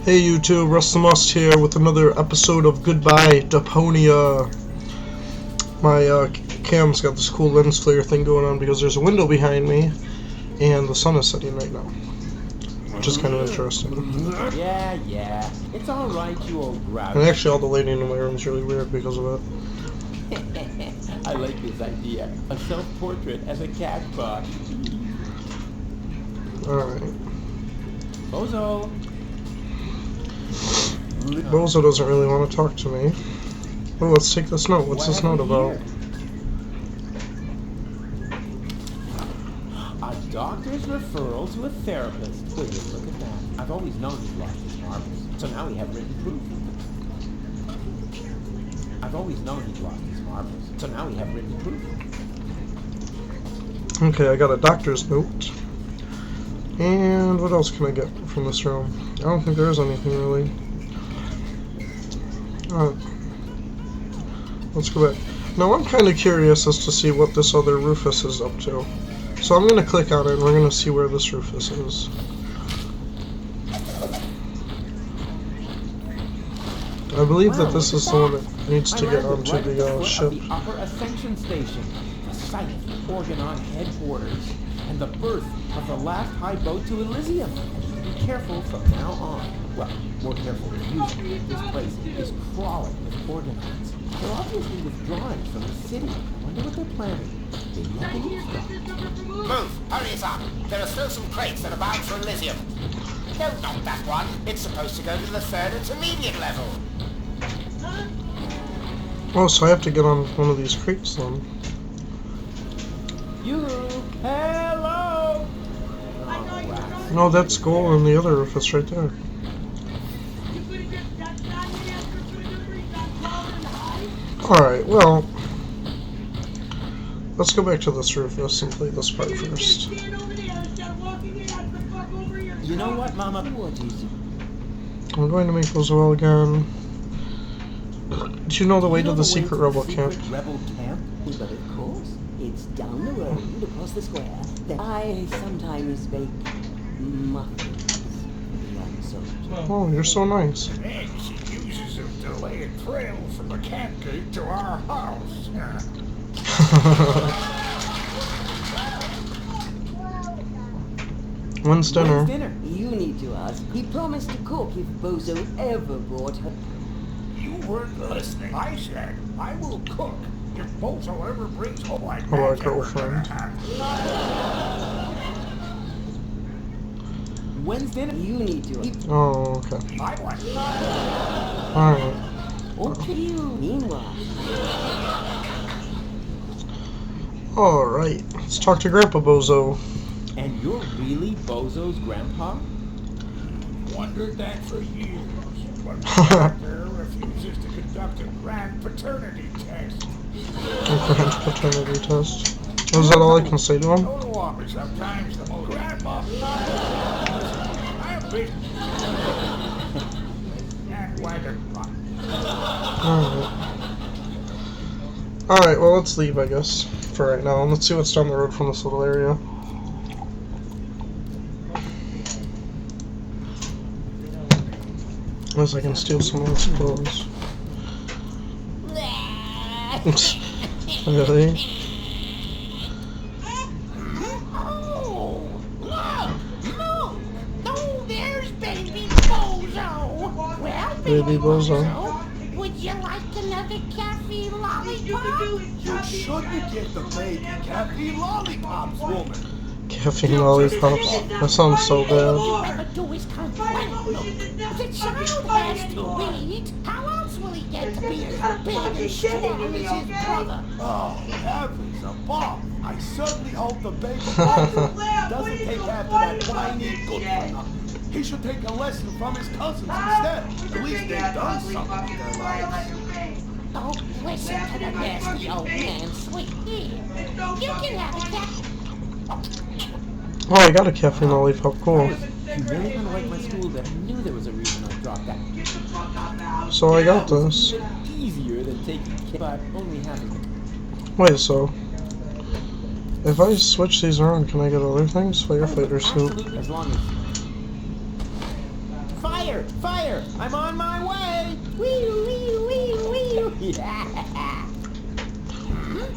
Hey YouTube, Rustthemust here with another episode of Goodbye Deponia. My cam's got this cool lens flare thing going on because there's a window behind me and the sun is setting right now, which is kind of interesting. Yeah, it's alright, you old grouch. And actually all the lighting in my room is really weird because of it. I like this idea. A self-portrait as a cat box. Alright. Bozo! Bozo doesn't really want to talk to me. Oh, let's take this note. What's this note about? A doctor's referral to a therapist. Will you look at that? I've always known he'd lost his marbles, so now we have written proof. I've always known he'd lost his marbles, so now we have written proof. Okay, I got a doctor's note. And what else can I get from this room? I don't think there is anything really. Alright. Let's go back. Now I'm kind of curious as to see what this other Rufus is up to. So I'm going to click on it and we're going to see where this Rufus is. I believe that this is the one that needs to get onto the ship. The Upper Ascension Station, the site of the Organon headquarters, and the birth of the last high boat to Elysium. Be careful from now on. Well, more careful than usual. This place is crawling with Organons. They're obviously withdrawing from the city. I wonder what they're planning. Maybe I can eavesdrop. Move! Hurry us up! There are still some crates that are bound for Elysium. Don't knock that one. It's supposed to go to the third intermediate level. Oh, so I have to get on one of these crates then. You! Hello! No, that's Goal and the other Rufus right there. Alright, well, let's go back to this Rufus and play this part first. You know what, Mama? I'm going to make Bozo again. Do you know the way to the secret rebel camp? Rebel camp? But of course, it's down the road across the square. I sometimes bake muffins for the young soldiers. Oh, you're so nice. And she uses them to lay a trail from the camp gate to our house. When's dinner? You need to ask. He promised to cook if Bozo ever brought her. You weren't listening. I said, I will cook if Bozo ever brings home my Hello, girlfriend. When's dinner? You need to. Oh, okay. I want Alright. Okay, you. Meanwhile. Alright. Let's talk to Grandpa Bozo. And you're really Bozo's grandpa? wondered that for years. But my doctor refuses to conduct a grand paternity test. A grand paternity test? Is that all I can say to him? Go to office sometimes the most grandma. I'm big. And wagon rock. Alright, well let's leave I guess, for right now. And let's see what's down the road from this little area. Unless I can steal some of his clothes. Really? Baby Bozo. Would you like another caffeine lollipop? You shouldn't get the baby caffeine lollipops, woman. Caffeine lollipops. That sounds so All you bad. ever do is complain. The child has to eat. How else will he get to be as big and strong as his brother? Oh, heavens above. I certainly hope the baby doesn't take after that whiny good for nothing. He should take a lesson from his cousins instead. At least they've done something with their lives. Don't listen to the nasty old man, sweet. Here, you can have a cat. Oh, I got a caffeine lollipop. Cool. You really want to like my school that I knew there was a reason I dropped that. So I got this. Easier than taking care, but only half as much. Wait, so if I switch these around, can I get other things? Firefighter suit. Absolutely, as long as... Fire! Fire! Fire! I'm on my way! Wee wee wee wee! Yeah!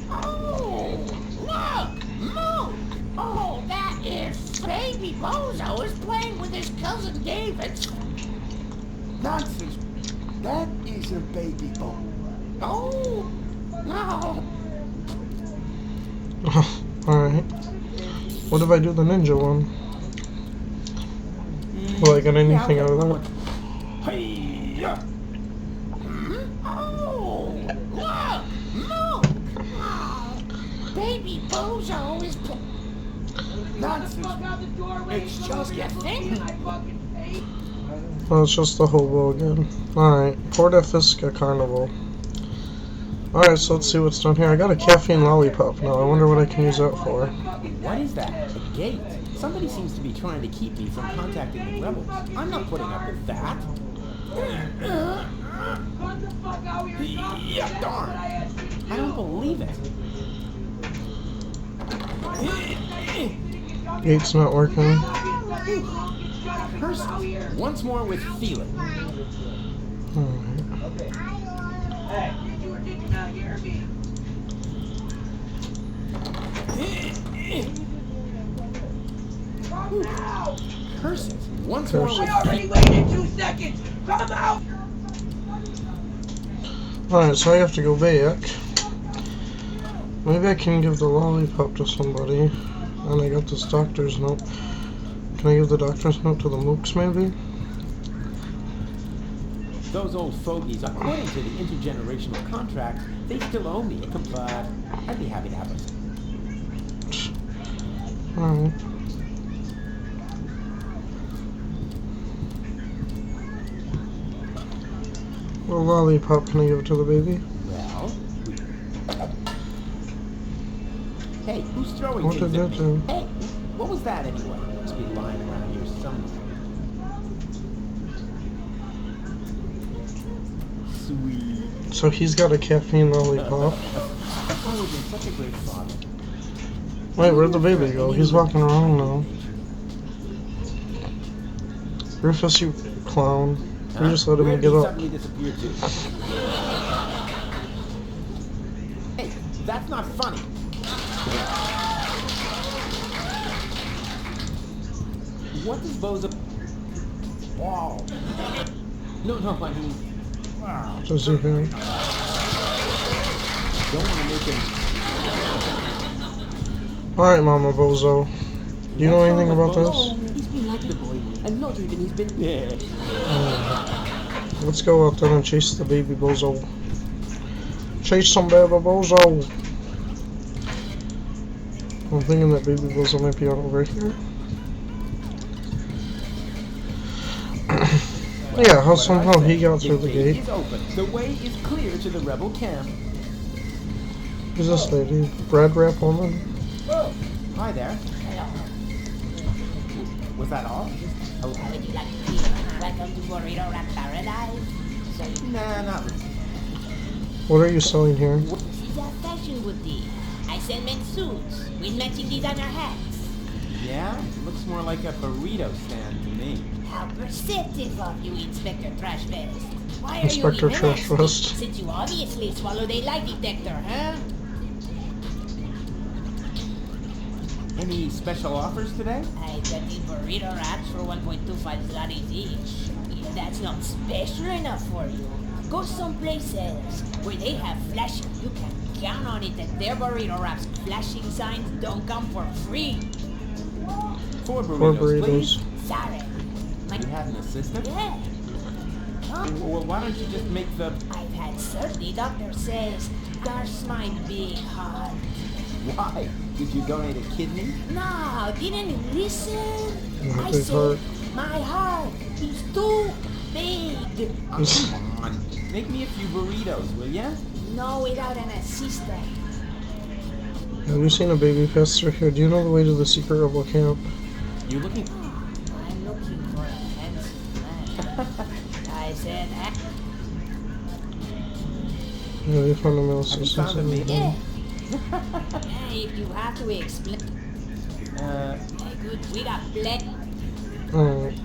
Oh, look! Look! Oh, that is Baby Bozo is playing with his cousin David's. Nonsense. That isn't Baby Bo. Oh, no. Alright. What if I do the ninja one? Will I get anything out of that? Hey-ya! Oh, look! Look! Oh, Baby Bozo is Nonsense. It's just You think? Oh, it's just the hobo again. Alright. Porta Fisca Carnival. Alright, so let's see what's done here. I got a caffeine lollipop now. I wonder what I can use that for. What is that? A gate? Somebody seems to be trying to keep me from contacting the rebels. I'm not putting up with that. Yeah, darn. I don't believe it. Gate's not working. Curses. Once more with feeling. Alright. Curses. Once more with already waited 2 seconds! Come out! Alright, so I have to go back. Maybe I can give the lollipop to somebody. And I got this doctor's note. Can I give the doctor's note to the mooks, maybe? those old fogies. According to the intergenerational contract, they still owe me a but I'd be happy to have it. Alright. What lollipop can I give to the baby? Well, hey, who's throwing What things did at that me? do? Hey, what was that anyway? Must be lying around here somewhere. Sweet. So he's got a caffeine lollipop. I've always been such a great father. Wait, where'd the baby go? He's walking around now. Rufus, you clown. You just let him Where get did he up. suddenly disappear to? Hey, that's not funny. What does Bozo? Wow. No, I mean, wow. Does he hear? Don't want to make him. Alright, Mama Bozo. Do you know anything about this? Oh, he's been like the boy, and not even he's been there. Let's go out there and chase the baby Bozo. Chase some baby Bozo! I'm thinking that baby Bozo might be out over here. Yeah, how somehow he got through the gate. Is open. The way is clear to the rebel camp. Who's this lady? Bread wrap woman? Hi there. Was that all? Oh, Would you like to be welcome to Burrito Wrap Paradise? nah, not really. What are you selling here? This is a fashion boutique. I sell men's suits with matching designer hats. Yeah, looks more like a burrito stand to me. How perceptive of you, Inspector Trashfest. Why are Inspector you even asking, Trashfest. since you obviously swallowed a lie detector, huh? Any special offers today? I got the burrito wraps for 1.25 zlotys each. If that's not special enough for you, go someplace else where they have flashing. You can count on it that their burrito wraps flashing signs don't come for free. 4 burritos, Four please. burritos. Sorry. You have an assistant? Yeah. Huh? Well, why don't you just make the... I've had surgery. Doctor says, gosh, my big heart. Why? Did you donate a kidney? No, didn't you listen? My I big said, heart. my heart is too big. Oh, come on. Make me a few burritos, will ya? No, without an assistant. Have you seen a baby pass through here? Do you know the way to the secret rebel camp? You looking... I'm looking for a handsome man. I said, Yeah, they found a male Have you assistant. found a maid? yeah. Hey, if you have to explain. Hey, good, we got plenty. Alright.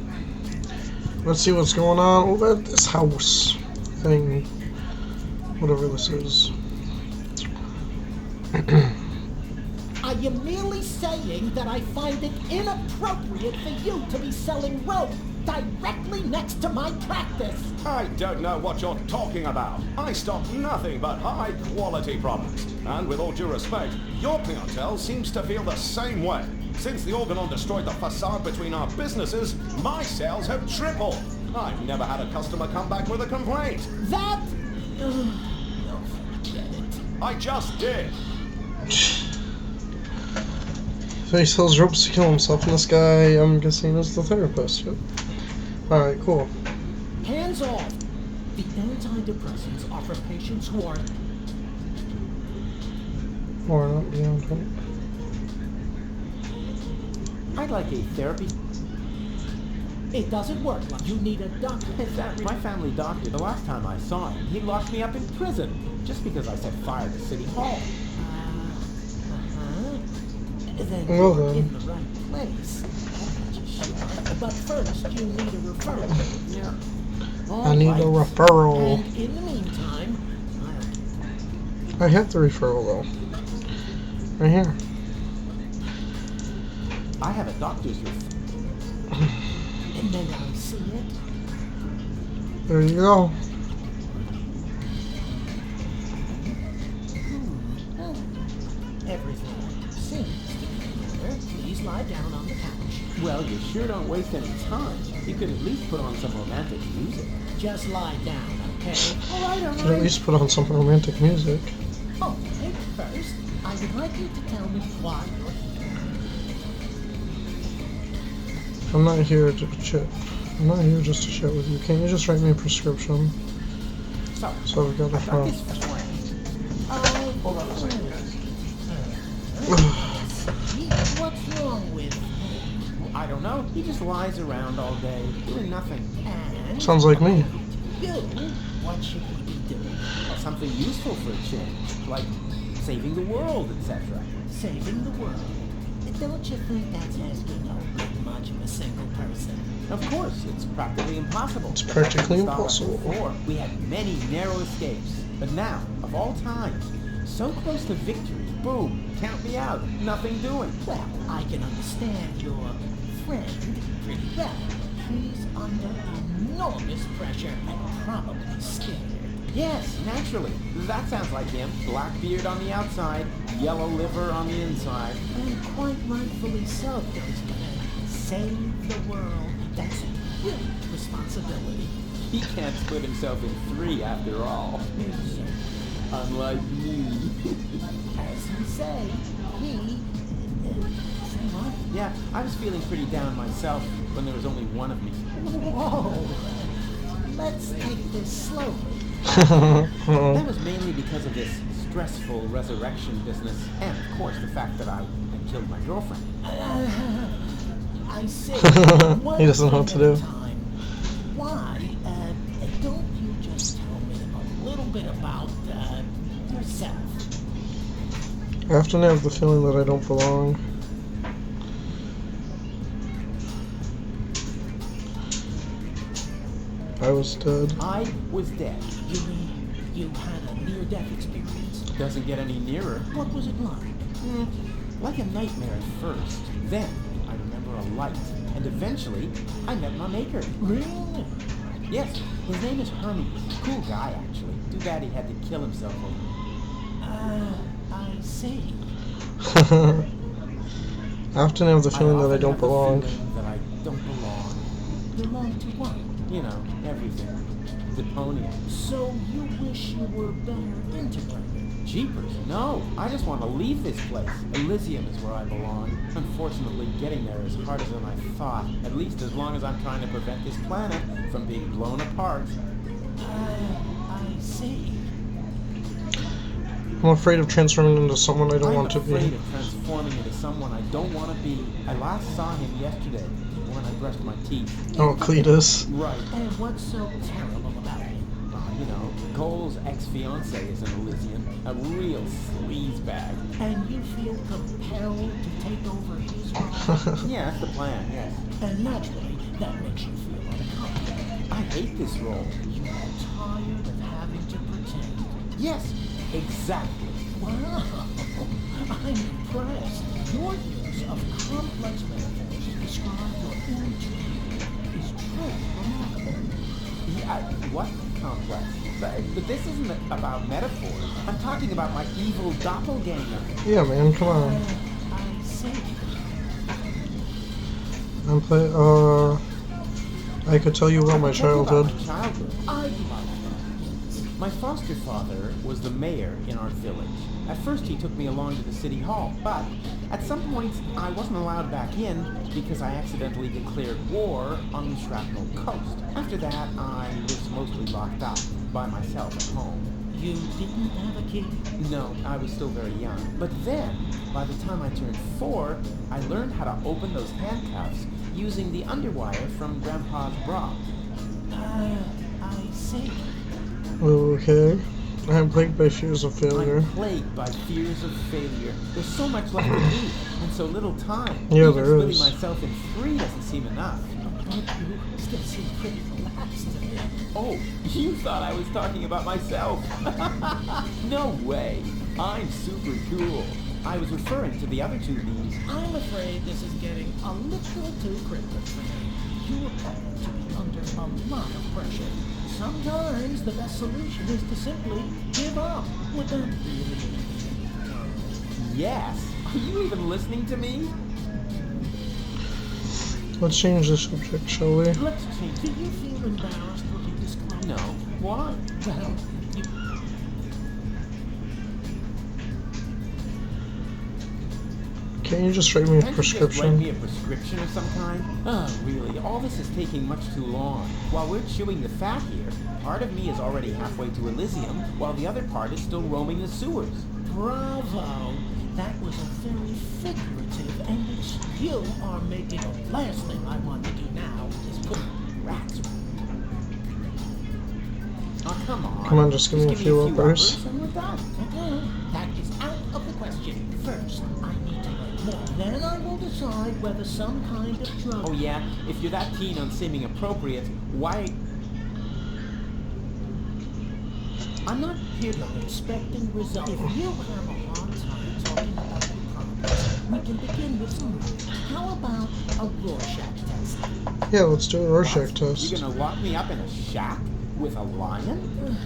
Let's see what's going on over at this house thing. Whatever this is. Are you merely saying that I find it inappropriate for you to be selling rope directly next to my practice? I don't know what you're talking about. I stock nothing but high-quality products. And with all due respect, your clientele seems to feel the same way. Since the Organon destroyed the facade between our businesses, my sales have tripled. I've never had a customer come back with a complaint. That... no, forget it. I just did. So he sells ropes to kill himself, and this guy, I'm guessing, is the therapist. Yep. Alright, cool. Hands off. The antidepressants are for patients who are... Or not beyond hope. I'd like a therapy. It doesn't work like you need a doctor. Exactly. My family doctor, the last time I saw him, he locked me up in prison just because I set fire to City Hall. Then Well you're then. in the right place. But first, you need a referral. Yeah. I need a referral. And in the meantime, I have the referral though. Right here. I have a doctor's referral. and then I see it. There you go. Everything seems to be in order. Please lie down on the couch. Well, you sure don't waste any time. You could at least put on some romantic music. Just lie down, okay? All right, all Could at right. least put on some romantic music. Okay, first, I would like you to tell me why you're here. I'm not here to chat. I'm not here just to chat with you. Can't you just write me a prescription? So I've got a I've got file. this friend. Hold on a second, guys. What's wrong with him? I don't know. He just lies around all day, doing nothing. And Sounds like me. you, what should he be doing? Something useful for a change, like saving the world, etc. Saving the world. Don't you think that's asking a bit much of a single person? Of course, it's practically impossible. It's But practically that didn't stop us impossible. Before, we had many narrow escapes. But now, of all times, so close to victory, boom, count me out, nothing doing. Well, I can understand your friend pretty well. He's under enormous pressure and probably scared. Yes, naturally. That sounds like him. Black beard on the outside, yellow liver on the inside. And quite rightfully so, because he's gonna save the world. That's a huge responsibility. He can't split himself in three after all. Unlike me. As you say, say what? Yeah, I was feeling pretty down myself when there was only one of me. Whoa! Let's take this slowly. That was mainly because of this stressful resurrection business, and of course the fact that I had killed my girlfriend. I see. He doesn't know what to do. Why, don't you just tell me a little bit about, yourself? I often have the feeling that I don't belong. I was dead. I was dead. You mean you had a near-death experience? Doesn't get any nearer. What was it like? Like a nightmare at first. Then I remember a light, and eventually I met my maker. Really? Yes, his name is Hermes. Cool guy, actually. Too bad he had to kill himself over me. I see. I often have the feeling that I often don't have the belong. feeling that I don't belong. Belong to what? You know, everything. Deponia. So you wish you were better integrated? Jeepers, no. I just want to leave this place. Elysium is where I belong. Unfortunately, getting there is harder than I thought. At least as long as I'm trying to prevent this planet from being blown apart. I see. I'm afraid of transforming into someone I don't want to I'm afraid be. of transforming into someone I don't want to be. I last saw him yesterday when I brushed my teeth. Oh, Cletus. Right. And what's so terrible about him? You know, Cole's ex-fiancée is an Elysian. A real sleazebag. And you feel compelled to take over his role? Yeah, that's the plan, yes. And naturally, that makes you feel uncomfortable. I hate this role. You are tired of having to pretend. Yes, exactly. Wow, I'm impressed. Your use of complex metaphors to describe your intrigue is truly remarkable. Yeah, what complex? But this isn't about metaphors. I'm talking about my evil doppelganger. Yeah, man, come on. I see. I could tell you about my I can tell you about childhood. my childhood. I like that. My foster father was the mayor in our village. At first he took me along to the city hall, but at some point I wasn't allowed back in because I accidentally declared war on the Shrapnel Coast. After that, I was mostly locked up by myself at home. You didn't have a key? No, I was still very young. But then, by the time I turned 4, I learned how to open those handcuffs using the underwire from Grandpa's bra. I see. Okay. I'm plagued by fears of failure. I'm plagued by fears of failure. There's so much left to do, and so little time. Yeah, Even there splitting is. myself in 3 doesn't seem enough. But you still seem pretty relaxed to me. Oh, you thought I was talking about myself? No way. I'm super cool. I was referring to the other 2 Bs. I'm afraid this is getting a little too cryptic for me. You appear to be under a lot of pressure. Sometimes the best solution is to simply give up. Would that really? Yes. Are you even listening to me? Let's change the subject, shall we? Let's change. Do you feel embarrassed when you describe? No. Why? Well, you... Can't you just write me a Can't you just write prescription? me a prescription of some kind? Oh, really? All this is taking much too long. While we're chewing the fat here, part of me is already halfway to Elysium, while the other part is still roaming the sewers. Bravo! That was a very figurative, and it's you are making the last thing I want to do now is put rats. Oh, come on. Come on, just give me a few uppers. and we're done. That is out of the question. First, I need to learn more. Then I will decide whether some kind of drug... Oh yeah? If you're that keen on seeming appropriate, why... I'm not here to... I'm expecting results. If you have a hard time talking about your problems, we can begin with some... How about a Rorschach test? Yeah, let's do a Rorschach What? test. You're gonna lock me up in a shack with a lion?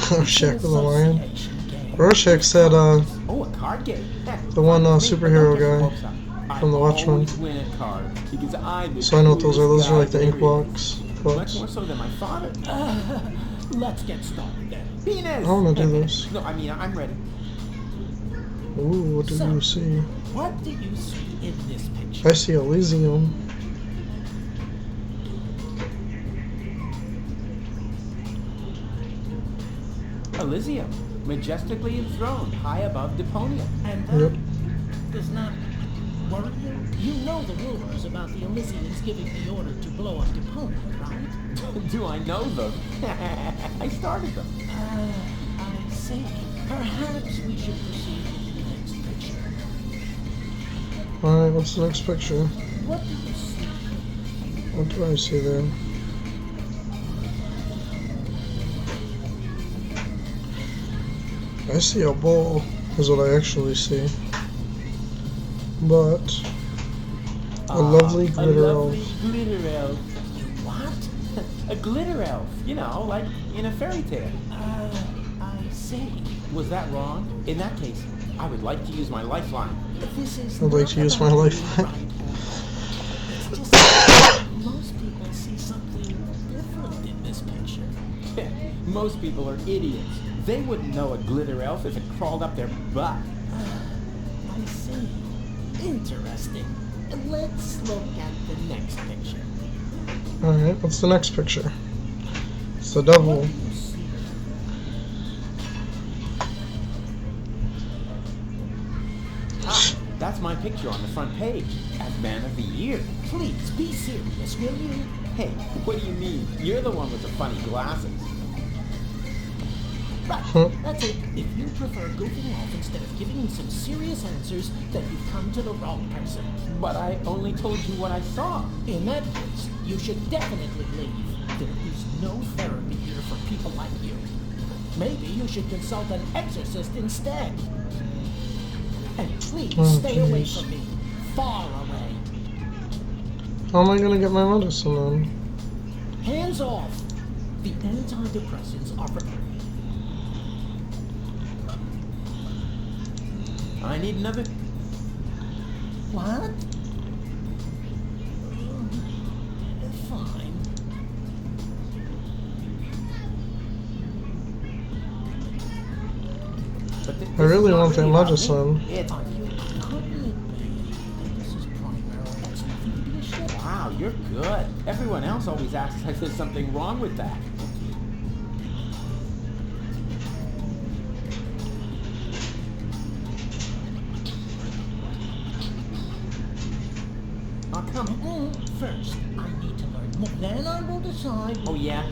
Rorschach with a lion. Association game. Rorschach said, Oh, a card game. Heck, The one, fine with me, superhero but don't get your guy hopes up. from The I Watchmen. always win at cards because I'm the So I know what those are. Those are like coolest the guy ink there blocks. is. Books. Much more so than my father. Let's get started then. Penis! I wanna do this. No, I mean, I'm ready. Ooh, what do So- you see? What do you see in this picture? I see Elysium. Elysium, majestically enthroned, high above Deponia. And Yep. that does not worry you? You know the rumors about the Elysians giving the order to blow up Deponia, right? Do I know them? I started them. I see. Perhaps we should proceed with the next picture. Alright, what's the next picture? What do you see? What do I see there? I see a bowl, is what I actually see. But a lovely glitter A lovely elf. glitter elf. What? A glitter elf, you know, like in a fairy tale. I see. Was that wrong? In that case, I would like to use my lifeline. This is I'd like not to use my about lifeline. being right. It's just that most people see something different in this picture. Most people are idiots. They wouldn't know a glitter elf if it crawled up their butt. I see. Interesting. Let's look at the next picture. Alright, what's the next picture? It's the What devil. do you see? Ah, that's my picture on the front page as Man of the Year. Please be serious, will you? Hey, what do you mean? You're the one with the funny glasses. Right, that's it. If you prefer goofing off instead of giving me some serious answers, then you've come to the wrong person. But I only told you what I saw. In that case, you should definitely leave. There is no therapy here for people like you. Maybe you should consult an exorcist instead. And please stay away from me. Far away. How am I gonna get my medicine then? Hands off. The antidepressants are for... I need another. What? Fine. But I really want that medicine. It's... Couldn't it be that this is primarily has nothing to be ashamed of? Wow, you're good. Everyone else always acts like there's something wrong with that. Oh, come on. First, I need to learn more. Then I will decide. Oh, yeah?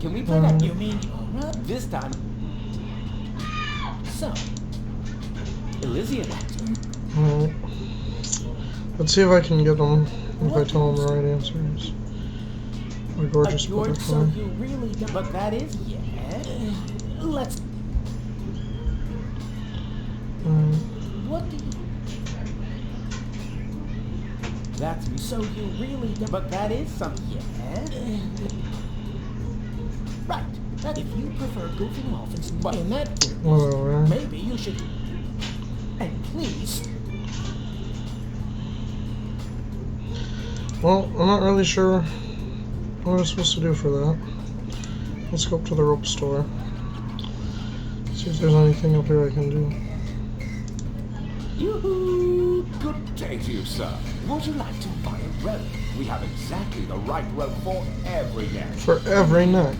Can we play that? You mean you're up? This time, So, Elysium. Alright. Let's see if I can get them. If I tell them the right answers. My gorgeous George, so butterfly. you really don't... But that is... Yeah. Let's... What do you... That's me. So you really don't... But that is something. Yeah. Right. That if you prefer goofing off But- in that case, Whatever. maybe you should... And please... Well, I'm not really sure what I'm supposed to do for that. Let's go up to the rope store. See if there's anything up here I can do. Yoo-hoo! Good day to you, sir. Would you like to buy a rope? We have exactly the right rope for every neck. For every neck.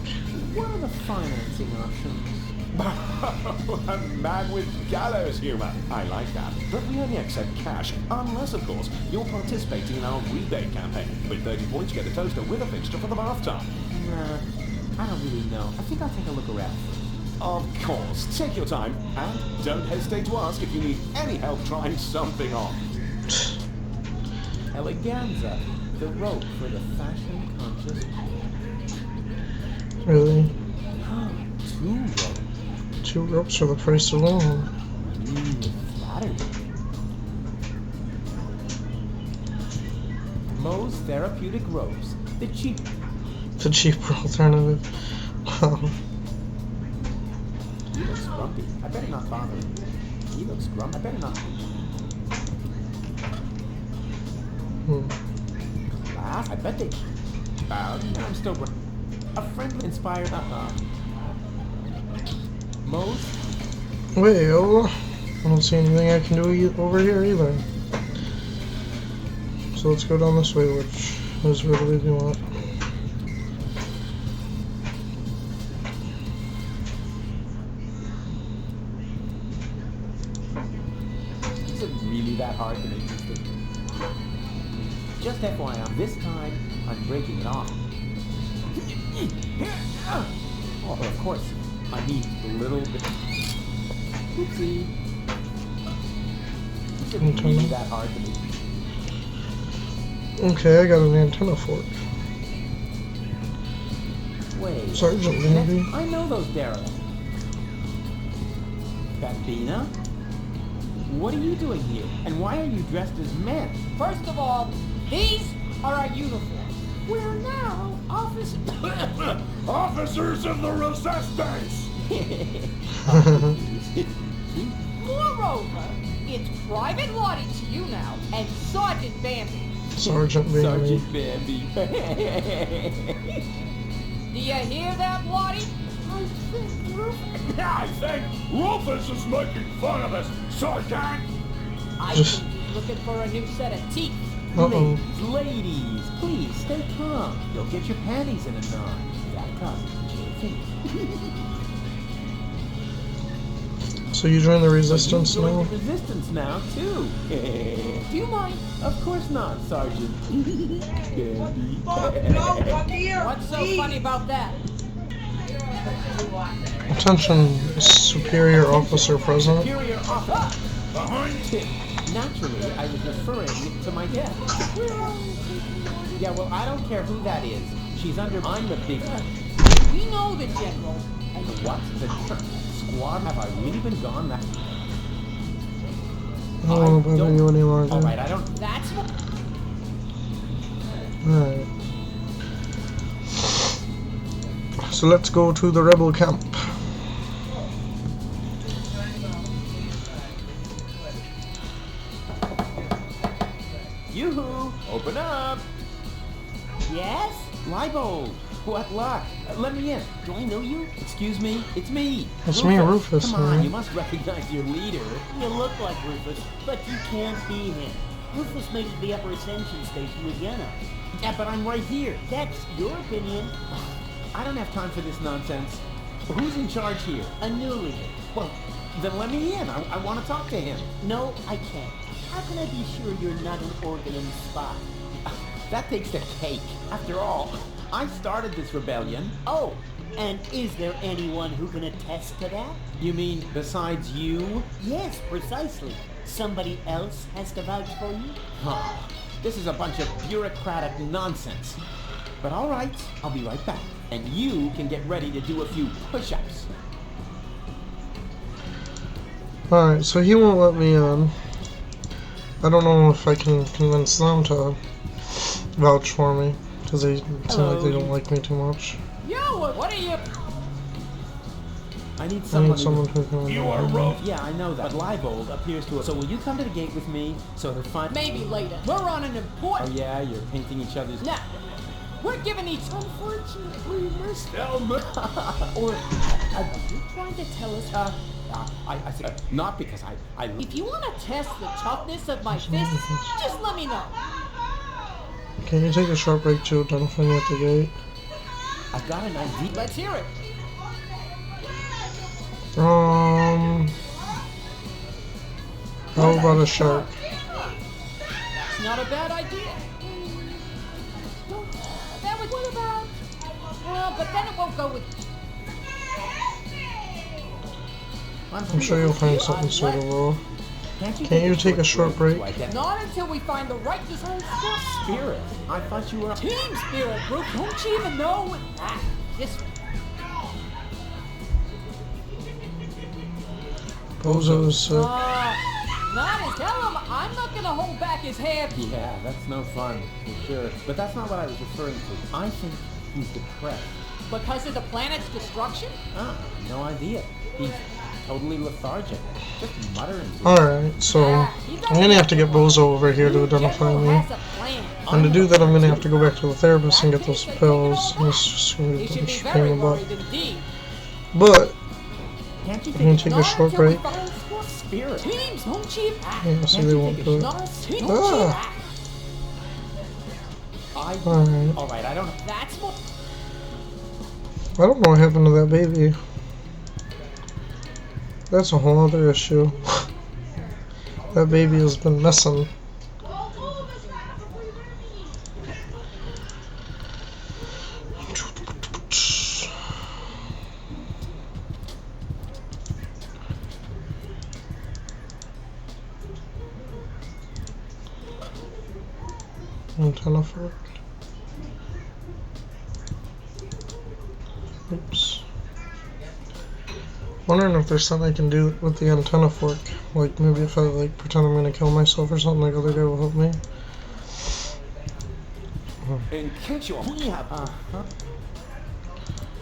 What are the financing options? A man with gallows humor. I like that. But we only accept cash, unless, of course, you're participating in our rebate campaign. With 30 points, get a toaster with a fixture for the bathtub. Nah, I don't really know. I think I'll take a look around. Of course, take your time, and don't hesitate to ask if you need any help trying something on. Eleganza, the rope for the fashion-conscious. Really? 2 ropes. 2 ropes for the price of one. Flattered. Moe's therapeutic ropes. The cheap. The cheaper alternative. Wow. He looks grumpy. I better not bother him. He looks grumpy. I better not. Class? I bet they. I'm still. A friendly, inspired. Moe's. Well, I don't see anything I can do over here either. So let's go down this way, which is where do we want? Is it really that hard to make this thing? Just FYI, this time I'm breaking it off. Oh, of course, I need a little bit. Oopsie. Is it really that hard to make? Okay, I got an antenna fork. Wait. Sergeant Lindy. I know those derelicts. Bambina? What are you doing here? And why are you dressed as men? First of all, these are our uniforms. We're now officers. Officers of the resistance! Moreover, it's Private Lottie to you now, and Sergeant Bambi. Sergeant Bailey. Sergeant Bambi. Do you hear that, Lottie? I think Rufus is making fun of us, Sergeant! I think he's looking for a new set of teeth. Uh-oh. Ladies, please stay calm. You'll get your panties in a knot. That causes chafing. So you join the resistance You now? join the resistance now, too. Do you mind? Of course not, Sergeant. Bambi. What's so funny about that? Attention, superior officer present. Superior officer. Behind Tip. Naturally, I was referring to my guest. Yeah, well, I don't care who that is. She's under. I'm the big. We know the general. And what the squad? Have I really been gone that? I don't want to bother you any longer. All right, I don't. That's what. Alright. So let's go to the rebel camp. Yoo-hoo! Open up! Yes? Libo! What luck? Let me in. Do I know you? Excuse me? It's me! It's me, Rufus, Come on, man. you must recognize your leader. You look like Rufus, but you can't be him. Rufus made it to the upper ascension station with Yenna. Yeah, but I'm right here. That's your opinion. I don't have time for this nonsense. Who's in charge here? A new leader. Well, then let me in. I want to talk to him. No, I can't. How can I be sure you're not an Organon spy? That takes the cake. After all, I started this rebellion. Oh, and is there anyone who can attest to that? You mean besides you? Yes, precisely. Somebody else has to vouch for you? Huh. This is a bunch of bureaucratic nonsense. But all right, I'll be right back. And you can get ready to do a few push-ups. Alright, so he won't let me in. I don't know if I can convince them to vouch for me, because they seem like they don't like me too much. Yo, what are you? I need I someone. need someone who can... You are rogue. Yeah, I know that. But Libold appears to have. So will you come to the gate with me so to find? Maybe later. We're on an Oh important. yeah, you're painting each other's. Nah, we're giving each. Unfortunately, Mr. Or Are you trying to tell us? I said not because I. If you want to test the toughness of my fists, just let me know. Can you take a short break to identify me at the gate? I've got an idea. Let's hear it. How about a shark? It's not a bad idea. That would. What about? But then it won't go with. I'm sure you'll find something suitable. Can't you take a short break? Not until we find the right design. Spirit. I thought you were. Team spirit, Brooke. Don't you even know? This. Bozo's sick. Not as tell him I'm not gonna hold back his head. Yeah, that's no fun, for sure. But that's not what I was referring to. I think he's depressed. Because of the planet's destruction? No idea. He's totally lethargic. Just muttering. Alright, so I'm gonna have to get Bozo over here to identify me. And to do that, I'm gonna have to go back to the therapist and get those pills. It's just gonna be a bunch of pain in the butt. But Can't you I'm gonna take take a short break. Spirit? Teams, don't cheat. Yeah, so they won't do it. Ah! Alright. Alright, I don't. That's what. I don't know what happened to that baby. That's a whole other issue. That baby has been missing. Antenna fork. Oops. Wondering if there's something I can do with the antenna fork. Like maybe if I like pretend I'm gonna kill myself or something, like other guy will help me. In case you're do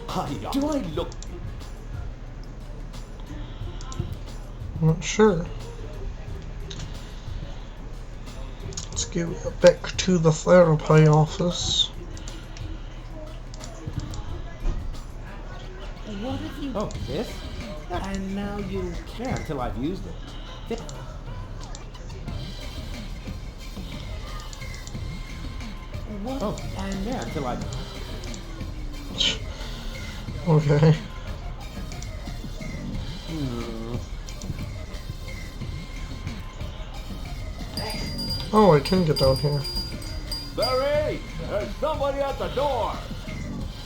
I look I'm not sure. Let's go back to the therapy office. What if you... Oh, this? And now you... Yeah, until I've used it. What? Oh, and yeah, until I've. Okay. Oh, I can get down here. Barry, there's somebody at the door.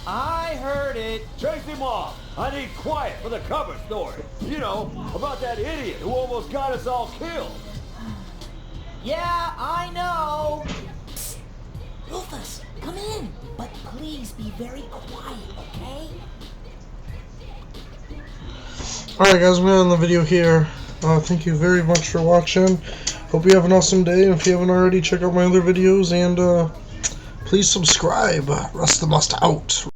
I heard it. Chase him off. I need quiet for the cover story. You know, about that idiot who almost got us all killed. Yeah, I know. Rufus, come in. But please be very quiet, okay? Alright guys, I'm going to end the video here. Thank you very much for watching. Hope you have an awesome day, and if you haven't already, check out my other videos, and please subscribe. Rustthemust out.